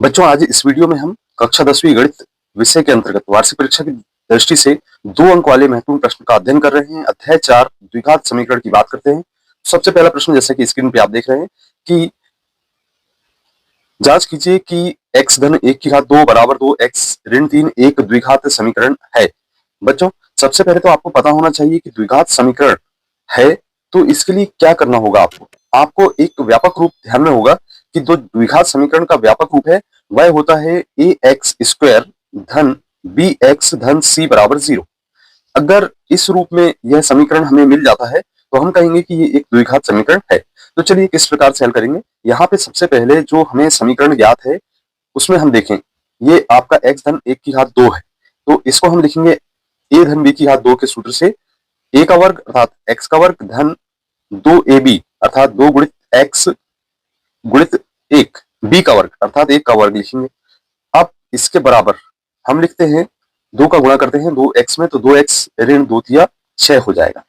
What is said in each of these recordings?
बच्चों, आज इस वीडियो में हम कक्षा 10वीं गणित विषय के अंतर्गत वार्षिक परीक्षा की दृष्टि से 2 अंक वाले महत्वपूर्ण प्रश्न का अध्ययन कर रहे हैं। अध्याय 4 द्विघात समीकरण की बात करते हैं। सबसे पहला प्रश्न, जैसा कि स्क्रीन पे आप देख रहे हैं कि जांच कीजिए कि x धन 1 की घात 2 बराबर 2x ऋण 3 एक द्विघात समीकरण है। बच्चों, सबसे पहले तो आपको पता होना चाहिए कि द्विघात समीकरण है तो इसके लिए क्या करना होगा। आपको एक व्यापक रूप ध्यान में होगा कि जो द्विघात समीकरण का व्यापक रूप है वह होता है ax स्क्वायर धन bx धन c बराबर 0। अगर इस रूप में यह समीकरण हमें मिल जाता है तो हम कहेंगे कि ये एक द्विघात समीकरण है। तो चलिए किस प्रकार से हल करेंगे। यहाँ पे सबसे पहले जो हमें समीकरण ज्ञात है उसमें हम देखें, ये आपका x धन 1 की घात 2 है, तो इसको हम लिखेंगे a धन b की घात 2 के सूत्र से। a का वर्ग अर्थात x का वर्ग धन 2ab अर्थात 2 गुणित x गुणित 1 b का वर्ग अर्थात 1 का वर्ग लिखेंगे। अब इसके बराबर हम लिखते हैं 2 का गुणा करते हैं 2x में, तो 2x ऋण 2 तिया 6 हो जाएगा।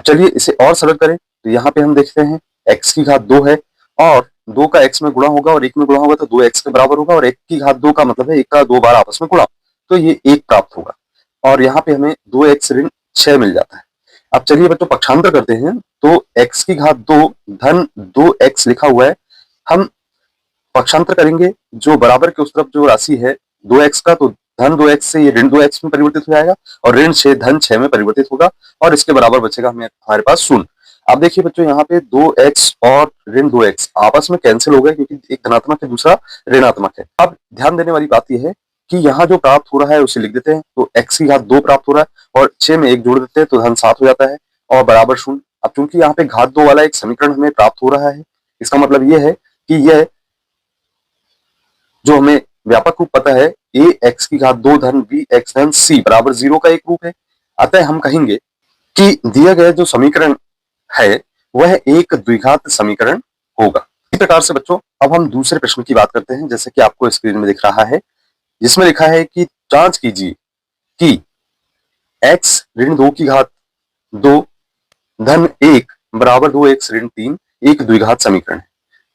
चलिए इसे और सरल करें तो यहाँ पे हम देखते हैं x की घात 2 है और 2 का x में गुणा होगा और 1 में गुणा होगा तो 2x के बराबर होगा, और 1 की घात 2 का मतलब है 1 का 2 बार आपस में गुणा, तो ये 1 प्राप्त होगा और यहाँ पे हमें 2x ऋण 6 मिल जाता है। अब चलिए बच्चों पक्षांतर करते हैं, तो x की घात 2 धन 2x लिखा हुआ है, हम पक्षांतर करेंगे जो बराबर के उस तरफ जो राशि है 2x का, तो धन 2x से ये ऋण 2x में परिवर्तित हो जाएगा और ऋण 6 धन 6 में परिवर्तित होगा और इसके बराबर बचेगा हमारे पास शून्य। अब देखिए बच्चों, यहाँ पे 2x और ऋण 2x आपस में कैंसिल हो गए क्योंकि एक धनात्मक है दूसरा ऋणात्मक है। अब ध्यान देने वाली बात यह है कि यहाँ जो प्राप्त हो रहा है उसे लिख देते हैं, तो x की घात 2 प्राप्त हो रहा है और 6 में 1 जोड़ देते हैं तो धन 7 हो जाता है और बराबर शून्य। अब चूंकि यहाँ पे घात 2 वाला एक समीकरण हमें प्राप्त हो रहा है, इसका मतलब यह है कि यह जो हमें व्यापक रूप पता है a x की घात 2 धन b x धन c बराबर 0 का एक रूप है। अतः हम कहेंगे कि दिया गया जो समीकरण है वह एक द्विघात समीकरण होगा। इस प्रकार से बच्चों अब हम दूसरे प्रश्न की बात करते हैं, जैसे कि आपको स्क्रीन में दिख रहा है, जिसमें लिखा है कि जांच कीजिए कि x ऋण 2 की घात 2 धन 1 बराबर 2x ऋण 3 एक द्विघात समीकरण है।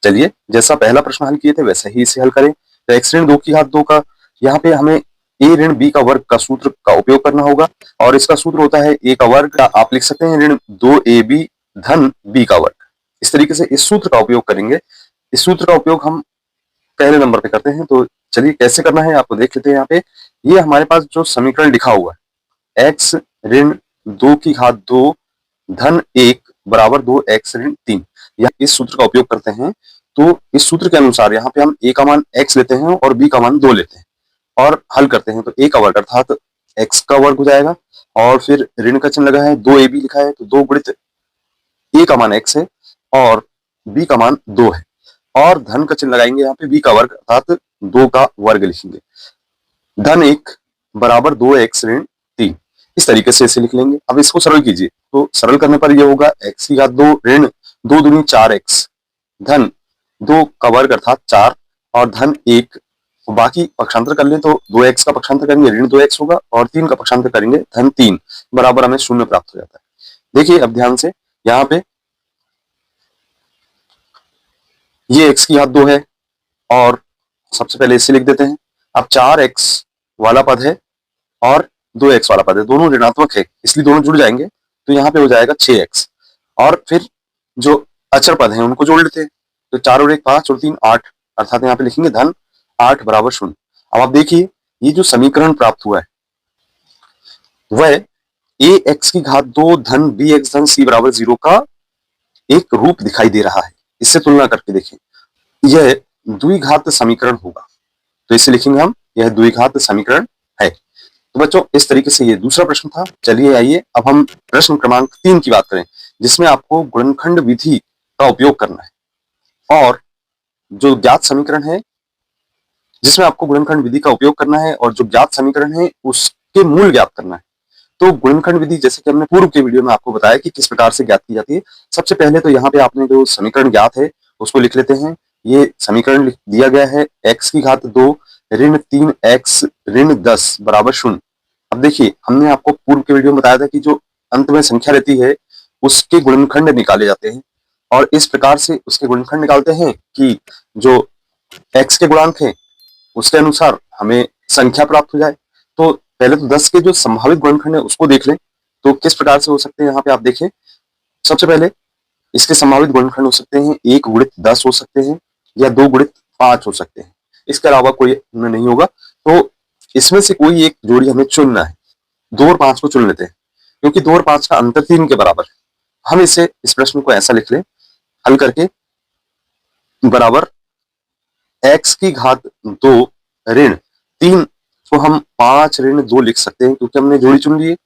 चलिए जैसा पहला प्रश्न हल किए थे वैसे ही इसे हल करें। तो x ऋण 2 की घात 2 का यहाँ पे हमें a ऋण b का वर्ग का सूत्र का उपयोग करना होगा और इसका सूत्र होता है a का वर्ग, आप लिख सकते हैं ऋण 2ab धन b का वर्ग। इस तरीके से इस सूत्र का उपयोग करेंगे। इस सूत्र का उपयोग हम पहले नंबर पे करते हैं, तो चलिए कैसे करना है आपको देख लेते हैं। यहाँ पे ये हमारे पास जो समीकरण लिखा हुआ है x ऋण 2 की घात 2 धन 1 बराबर 2x ऋण 3, या इस सूत्र का उपयोग करते हैं। तो इस सूत्र के अनुसार यहाँ पे हम a का मान x लेते हैं और b का मान 2 लेते हैं और हल करते हैं, तो a का वर्ग अर्थात x का वर्ग हो जाएगा और फिर ऋण का चिन्ह लगा है 2ab लिखा है, तो 2 गुणित a का मान x है और b का मान 2 है और धन का चिन्ह लगाएंगे यहाँ पे b का वर्ग अर्थात 2 का वर्ग लिखेंगे, धन 1 बराबर 2x ऋण 3। इस तरीके से इसे लिख लेंगे। अब इसको सरल कीजिए, तो सरल करने पर यह होगा x की घात 2 ऋण 2 दूनी 4x धन 2 का वर्ग अर्थात 4 और धन 1, बाकी पक्षांतर कर लें तो 2x का पक्षांतर करेंगे ऋण 2x होगा और 3 का पक्षांतर करेंगे धन 3 बराबर हमें शून्य प्राप्त हो जाता है। देखिए अब ध्यान से, यहाँ पे ये x की घात 2 है और सबसे पहले इसे लिख देते हैं। अब 4x वाला पद है और 2x वाला पद है, दोनों ऋणात्मक है इसलिए दोनों जुड़ जाएंगे, तो यहाँ पे हो जाएगा 6x और फिर जो अचर पद हैं उनको जोड़ लेते हैं, तो 4 और 1 5 और 3 8 अर्थात यहाँ पे लिखेंगे धन 8 बराबर शून्य। अब आप देखिए ये जो समीकरण प्राप्त हुआ है वह ax की घात 2 धन bx धन c बराबर 0 का एक रूप दिखाई दे रहा है। इससे तुलना करके देखें, यह द्विघात समीकरण होगा, तो इसे लिखेंगे हम यह द्विघात समीकरण है। तो बच्चों इस तरीके से ये दूसरा प्रश्न था। चलिए आइए अब हम प्रश्न क्रमांक 3 की बात करें, जिसमें आपको गुणनखंड विधि का उपयोग करना है और जो ज्ञात समीकरण है जिसमें आपको गुणनखंड विधि का उपयोग करना है और जो ज्ञात समीकरण है उसके मूल ज्ञात करना है। तो गुणनखंड विधि जैसे कि हमने पूर्व के वीडियो में आपको बताया कि किस प्रकार से ज्ञात की जाती है। सबसे पहले तो यहाँ पे आपने जो समीकरण ज्ञात है उसको लिख लेते हैं। ये समीकरण दिया गया है x की घात 2 ऋण 3x ऋण 10 बराबर शून्य। अब देखिए हमने आपको पूर्व के वीडियो में बताया था कि जो अंत में संख्या रहती है उसके गुणनखंड निकाले जाते हैं और इस प्रकार से उसके गुणनखंड निकालते हैं कि जो x के गुणांक हैं उसके अनुसार हमें संख्या प्राप्त हो जाए। तो पहले तो 10 के जो संभावित गुणनखंड है उसको देख लें। तो किस प्रकार से हो सकते हैं यहाँ पे आप देखें। सबसे पहले इसके संभावित गुणनखंड हो सकते हैं 1 गुणित 10 हो सकते हैं या 2 गुणित 5 हो सकते हैं। इसके अलावा कोई इनमें नहीं होगा। तो इसमें से कोई एक जोड़ी हमें चुनना है। 2 और 5 को चुन लेते हैं क्योंकि 2 और 5 का अंतर 3 के बराबर है। हम इसे इस प्रश्न को ऐसा लिख लें हल करके बराबर x की घात 2 ऋण 3 को हम 5 ऋण 2 लिख सकते हैं क्योंकि हमने जोड़ी चुन ली है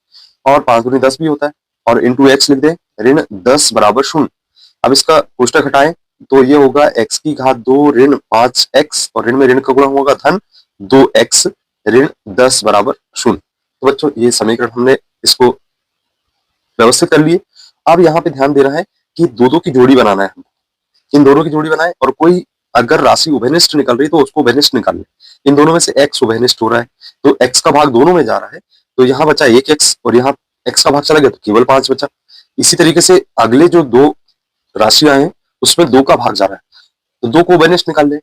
और 5 दूनी 10 भी होता है और इंटू एक्स लिख दें ऋण 10 बराबर 0। अब इसका कोष्टक हटाएं तो ये होगा x की घात 2 ऋण 5x और ऋण में ऋण का गुणा होगा धन 2x ऋण 10 बराबर 0। तो बच्चों ये समीकरण हमने इसको व्यवस्थित कर लिए। अब यहाँ पे ध्यान दे रहा है कि दो की जोड़ी बनाना है। इन दोनों की जोड़ी बनाए और कोई अगर राशि उभयनिष्ठ निकल रही तो उसको उभयनिष्ठ निकाल ले। इन दोनों में से x उभयनिष्ठ हो रहा है तो x का भाग दोनों में जा रहा है तो यहाँ बचा 1x और यहाँ x का भाग चला गया तो केवल 5 बचा। इसी तरीके से अगले जो दो राशियां हैं उसमें 2 का भाग जा रहा है तो 2 को उभयनिष्ठ निकाल ले।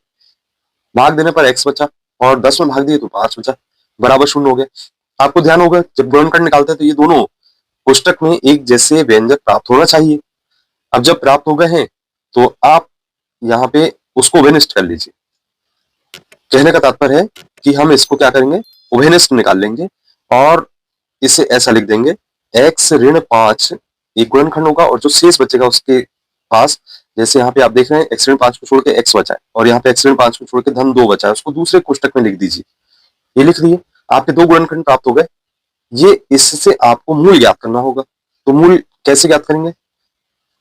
भाग देने पर x बचा और 10 में भाग दिए तो 5 बचा बराबर 0 हो गया। आपको ध्यान होगा जब गुणनखंड निकालते हैं तो ये दोनों कोष्टक में एक जैसे व्यंजक प्राप्त होना चाहिए। अब जब प्राप्त हो गए हैं तो आप यहाँ पे उसको उभयनिष्ठ कर लीजिए। कहने का तात्पर्य है कि हम इसको क्या करेंगे उभयनिष्ठ निकाल लेंगे और इसे ऐसा लिख देंगे x ऋण 5 एक गुणनखंड होगा और जो शेष बचेगा उसके पास जैसे यहाँ पे आप देख रहे हैं x ऋण 5 को छोड़ के x बचा है और यहाँ पे x ऋण 5 को छोड़ के धन 2 बचा है उसको दूसरे कोष्टक में लिख दीजिए। ये लिख दिए आपके 2 गुणनखंड प्राप्त हो गए। ये इससे आपको मूल ज्ञात करना होगा। तो मूल कैसे ज्ञात करेंगे।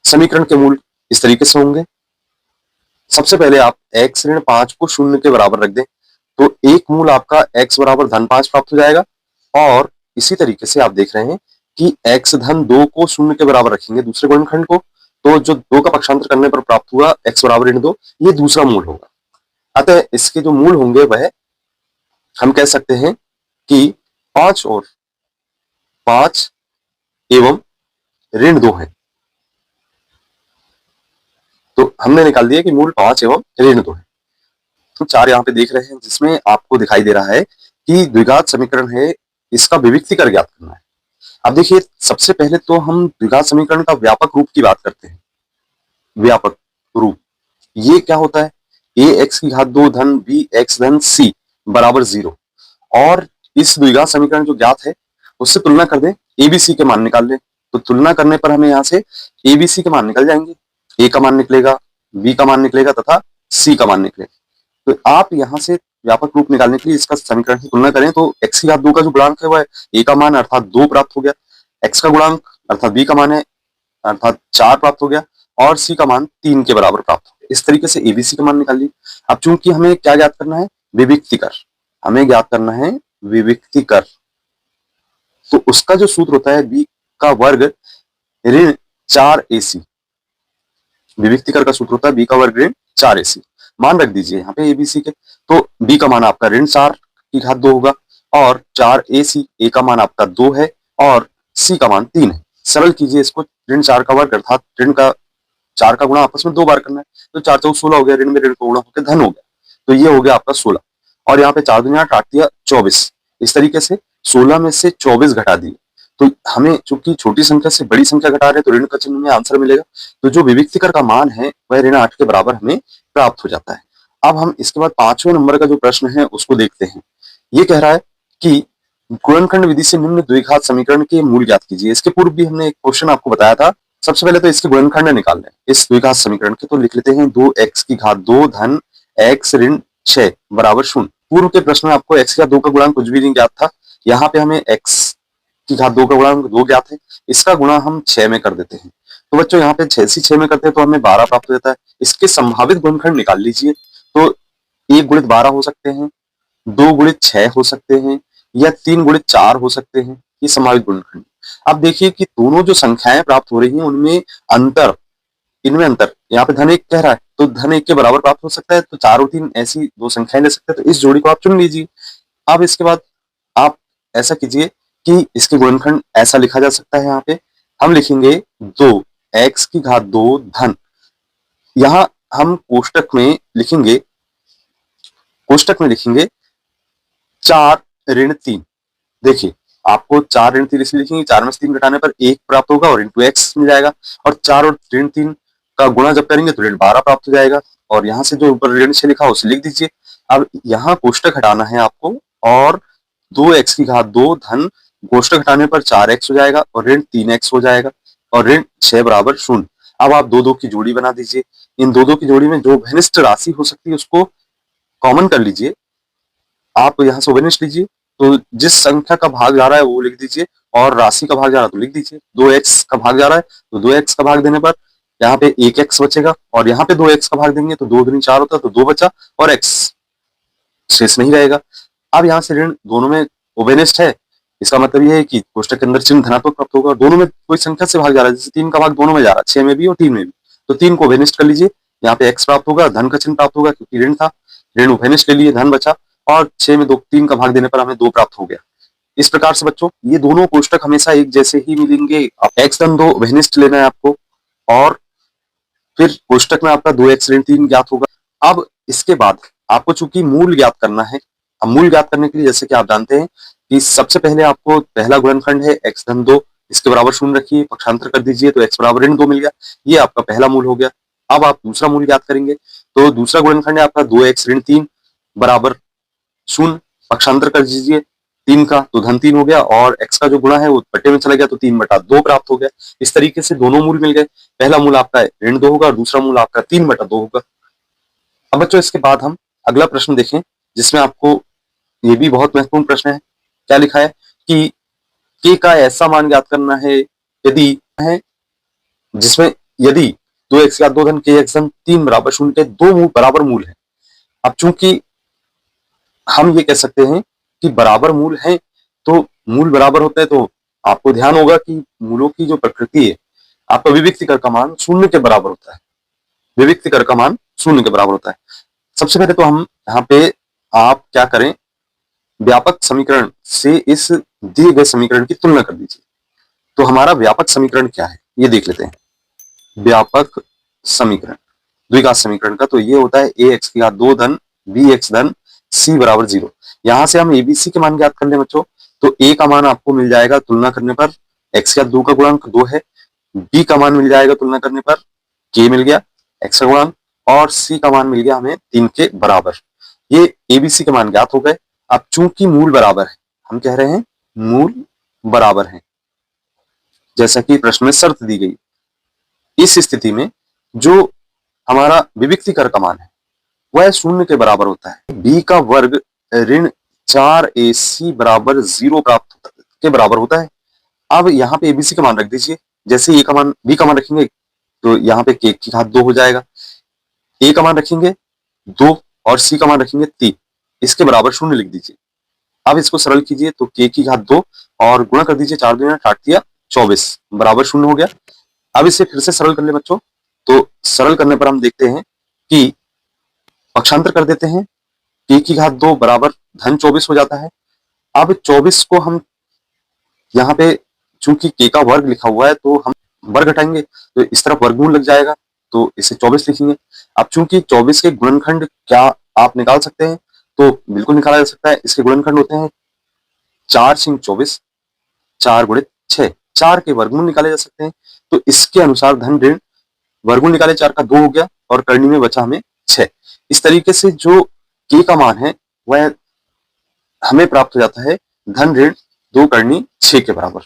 समीकरण के मूल इस तरीके से होंगे। सबसे पहले आप x ऋण 5 को 0 के बराबर रख दें तो एक मूल आपका x बराबर धन 5 प्राप्त हो जाएगा और इसी तरीके से आप देख रहे हैं कि x धन 2 को 0 के बराबर रखेंगे दूसरे गुणनखंड को तो जो 2 का पक्षांतर करने पर प्राप्त हुआ x बराबर ऋण 2 ये दूसरा मूल होगा। अतः इसके जो मूल होंगे वह हम कह सकते हैं कि 5 और 5 एवं ऋण 2 है। तो हमने निकाल दिया कि मूल 5 एवं ऋण 2 है। तो 4 यहाँ पे देख रहे हैं जिसमें आपको दिखाई दे रहा है कि द्विघात समीकरण है इसका विविक्तीकर ज्ञात करना है। अब देखिए सबसे पहले तो हम द्विघात समीकरण का व्यापक रूप की बात करते हैं। व्यापक रूप ये क्या होता है a x की घात 2 धन b x धन c बराबर 0 और इस द्विघात समीकरण जो ज्ञात है उससे तुलना कर दें abc के मान निकाल लें। तो तुलना करने पर हमें यहाँ से abc के मान निकल जाएंगे। a का मान निकलेगा b का मान निकलेगा तथा c का मान निकलेगा। तो आप यहाँ से व्यापक रूप निकालने के लिए इसका समीकरण की तुलना करें तो x की घात 2 का जो गुणांक है वह a का मान अर्थात 2 प्राप्त हो गया x का गुणांक अर्थात b का मान है अर्थात 4 प्राप्त हो गया और c का मान 3 के बराबर प्राप्त हो गया। इस तरीके से abc का मान निकाल ली। अब चूंकि हमें क्या ज्ञात करना है विविक्तीकर हमें ज्ञात करना है विविक्तीकर तो उसका जो सूत्र होता है b का वर्ग ऋण 4ac विविक्तीकर का सूत्र होता है b का वर्ग ऋण 4ac। मान रख दीजिए यहाँ पे abc के तो b का मान आपका ऋण 4 की घात 2 होगा और 4ac a का मान आपका 2 है और c का मान 3 है। सरल कीजिए इसको ऋण 4 का वर्ग अर्थात ऋण का 4 का गुणा आपस में 2 बार करना है तो 4 4 16 हो गया ऋण में ऋण का गुणा होकर धन हो गया तो ये हो गया आपका 16 और यहाँ पे 4 दूनी 8 8 दिया 24। इस तरीके से 16 में से 24 घटा दिए तो हमें चूंकि छोटी संख्या से बड़ी संख्या घटा रहे तो ऋण का चिन्ह में आंसर मिलेगा। तो जो विविक्तीकर का मान है वह ऋण 8 के बराबर हमें प्राप्त हो जाता है। अब हम इसके बाद 5वें नंबर का जो प्रश्न है उसको देखते हैं। ये कह रहा है कि गुणनखंड विधि से निम्न द्विघात समीकरण के मूल ज्ञात कीजिए। इसके पूर्व भी हमने एक क्वेश्चन आपको बताया था। सबसे पहले तो इसके गुणनखंड निकालने इस द्विघात समीकरण के तो लिख लेते हैं 2x की घात 2 धन x ऋण 6 बराबर 0। पूर्व के प्रश्न में आपको x की घात 2 का गुणांक कुछ भी नहीं ज्ञात था। यहाँ पे हमें x की घात 2 का गुणांक 2 ज्ञात है इसका गुणा हम 6 में कर देते हैं। तो बच्चों यहाँ पे 6 से 6 में करते हैं तो हमें 12 प्राप्त हो जाता है। इसके संभावित गुणनखंड निकाल लीजिए तो 1 गुणित 12 हो सकते हैं 2 गुणित 6 हो सकते हैं या 3 गुणित 4 हो सकते हैं। ये संभावित गुणनखंड। अब देखिए कि दोनों जो संख्याएं प्राप्त हो रही हैं उनमें अंतर इनमें अंतर यहाँ पे धन 1 कह रहा है तो धन 1 के बराबर प्राप्त हो सकता है तो 4 और 3 ऐसी दो संख्याएं ले सकते हैं तो इस जोड़ी को आप चुन लीजिए। अब इसके बाद आप ऐसा कीजिए कि इसके गुणनखंड ऐसा लिखा जा सकता है। यहाँ पे हम लिखेंगे 2x की घात 2 धन यहाँ हम कोष्टक में लिखेंगे कोष्टक में लिखेंगे 4 ऋण 3। देखिए आपको 4 ऋण 3 इसलिए लिखेंगे, 4 में से 3 घटाने पर 1 प्राप्त होगा और इंटू एक्स मिल जाएगा, और 4 और ऋण 3 का गुणा जब करेंगे तो ऋण 12 प्राप्त हो जाएगा, और यहाँ से जो ऊपर ऋण 6 लिखा उसे लिख दीजिए। अब यहाँ कोष्टक हटाना है आपको, और 2x की घात 2 धन कोष्टक हटाने पर 4x हो जाएगा और ऋण 3x हो जाएगा, और ऋण 6 बराबर 0। अब आप 2 2 की जोड़ी बना दीजिए। इन 2 2 की जोड़ी में जो घनिष्ठ राशि हो सकती है उसको कॉमन कर लीजिए। आप यहाँ से ओवेनिस्ट लीजिए, तो जिस संख्या का भाग जा रहा है वो लिख दीजिए, और राशि का भाग जा रहा है तो लिख दीजिए। 2x का भाग जा रहा है तो 2x का भाग देने पर यहाँ पे 1x बचेगा, और यहाँ पे 2x का भाग देंगे तो 2 दूनी 4 होता है, तो 2 बचा और x शेष नहीं रहेगा। अब यहाँ से ऋण दोनों में ओवेनिस्ट है, इसका मतलब ये है कि कोष्टक के अंदर चिन्ह धनात्मक प्राप्त होगा, और दोनों में कोई संख्या से भाग जा रहा है, जैसे 3 का भाग दोनों में जा रहा है, 6 में भी और 3 में भी, तो 3 को ओवेनिस्ट कर लीजिए। यहाँ पे x प्राप्त होगा, धन का चिन्ह प्राप्त होगा क्योंकि ऋण था, ऋण ओवेनिस्ट ले लिए, धन बचा, और 6 में 3 का भाग देने पर हमें 2 प्राप्त हो गया। इस प्रकार से बच्चों ये दोनों कोष्टक हमेशा एक जैसे ही मिलेंगे। x धन 2 ओवेनिस्ट लेना है आपको, और फिर कोष्टक में आपका 2x ऋण 3 ज्ञात होगा। अब इसके बाद आपको चूंकि मूल ज्ञात करना है, अब मूल ज्ञात करने के लिए जैसे कि आप जानते हैं कि सबसे पहले आपको पहला गुणनखंड है x धन 2, इसके बराबर 0 रखिए, पक्षांतर कर दीजिए तो x बराबर ऋण 2 मिल गया, ये आपका पहला मूल हो गया। अब आप दूसरा मूल ज्ञात करेंगे, तो दूसरा गुणनखंड है आपका 2x ऋण 3 बराबर 0, पक्षांतर कर दीजिए 3 का तो धन 3 हो गया, और x का जो गुणा है वो बट्टे में चला गया तो 3/2 प्राप्त हो गया। इस तरीके से दोनों मूल मिल गए। पहला मूल आपका ऋण 2 होगा और दूसरा मूल आपका 3/2 होगा। अब बच्चों इसके बाद हम अगला प्रश्न देखें, जिसमें आपको ये भी बहुत महत्वपूर्ण प्रश्न है। क्या लिखा है कि k का ऐसा मान ज्ञात करना है यदि है जिसमें यदि 2x का 2 धन kx धन 3 बराबर 0 के 2 मूल बराबर मूल है। अब चूंकि हम ये कह सकते हैं कि बराबर मूल है, तो मूल बराबर होता है, तो आपको ध्यान होगा कि मूलों की जो प्रकृति है, आपका विविक्ति कर का मान 0 के बराबर होता है। विविक्ति कर का मान 0 के बराबर होता है। सबसे पहले तो हम यहाँ पे आप क्या करें, व्यापक समीकरण से इस दिए गए समीकरण की तुलना कर दीजिए। तो हमारा व्यापक समीकरण क्या है ये देख लेते हैं। व्यापक समीकरण द्विघात समीकरण का तो ये होता है ax की घात 2 धन bx धन c बराबर 0। यहां से हम abc के मान ज्ञात कर ले बच्चों, तो a का मान आपको मिल जाएगा तुलना करने पर x की घात 2 का गुणांक 2 है, b का मान मिल जाएगा तुलना करने पर k मिल गया x का गुणांक, और c का मान मिल गया हमें 3 के बराबर। ये abc के मान ज्ञात हो गए। अब चूंकि मूल बराबर है, हम कह रहे हैं मूल बराबर है, जैसा कि प्रश्न में शर्त दी गई, इस स्थिति में जो हमारा विविक्ति कर का मान है वह 0 के बराबर होता है। b का वर्ग ऋण 4ac बराबर 0 प्राप्त के बराबर होता है। अब यहाँ पे abc का मान रख दीजिए, जैसे a का मान b का मान रखेंगे तो यहाँ पे k की घात 2 हो जाएगा, a का मान रखेंगे 2 और c का मान रखेंगे 3, इसके बराबर 0 लिख दीजिए। अब इसको सरल कीजिए तो k की घात 2 और गुणा कर दीजिए, 4 दूनी 8 दिया 24 बराबर 0 हो गया। अब इसे फिर से सरल कर ले बच्चों, तो सरल करने पर हम देखते हैं कि पक्षांतर कर देते हैं, k की घात 2 बराबर धन 24 हो जाता है। अब 24 को हम यहाँ पे चूंकि k का वर्ग लिखा हुआ है तो हम वर्ग घटाएंगे तो इस तरफ वर्गमूल लग जाएगा, तो इसे 24 लिखेंगे। अब चूंकि 24 के गुणनखंड क्या आप निकाल सकते हैं, तो बिल्कुल निकाला जा सकता है। इसके गुणनखंड होते हैं 4 × 24, 4 × 6, 4 के वर्गमूल निकाले जा सकते हैं। तो इसके अनुसार धन ऋण वर्गमूल निकाले 4 का 2 हो गया और करनी में बचा हमें 6। इस तरीके से जो k का मान है वह हमें प्राप्त हो जाता है धन ऋण 2 करनी 6 के बराबर।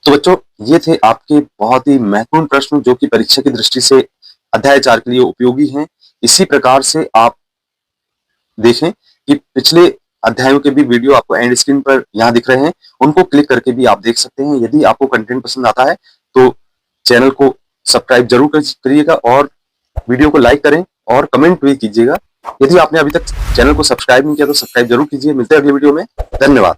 तो बच्चों ये थे आपके बहुत ही महत्वपूर्ण प्रश्न जो कि परीक्षा की दृष्टि से अध्याय 4 के लिए उपयोगी हैं। इसी प्रकार से आप देखें कि पिछले अध्यायों के भी वीडियो आपको एंड स्क्रीन पर यहाँ दिख रहे हैं, उनको क्लिक करके भी आप देख सकते हैं। यदि आपको कंटेंट पसंद आता है तो चैनल को सब्सक्राइब जरूर करिएगा और वीडियो को लाइक करें और कमेंट भी कीजिएगा। यदि आपने अभी तक चैनल को सब्सक्राइब नहीं किया तो सब्सक्राइब जरूर कीजिए। मिलते हैं अगले वीडियो में, धन्यवाद।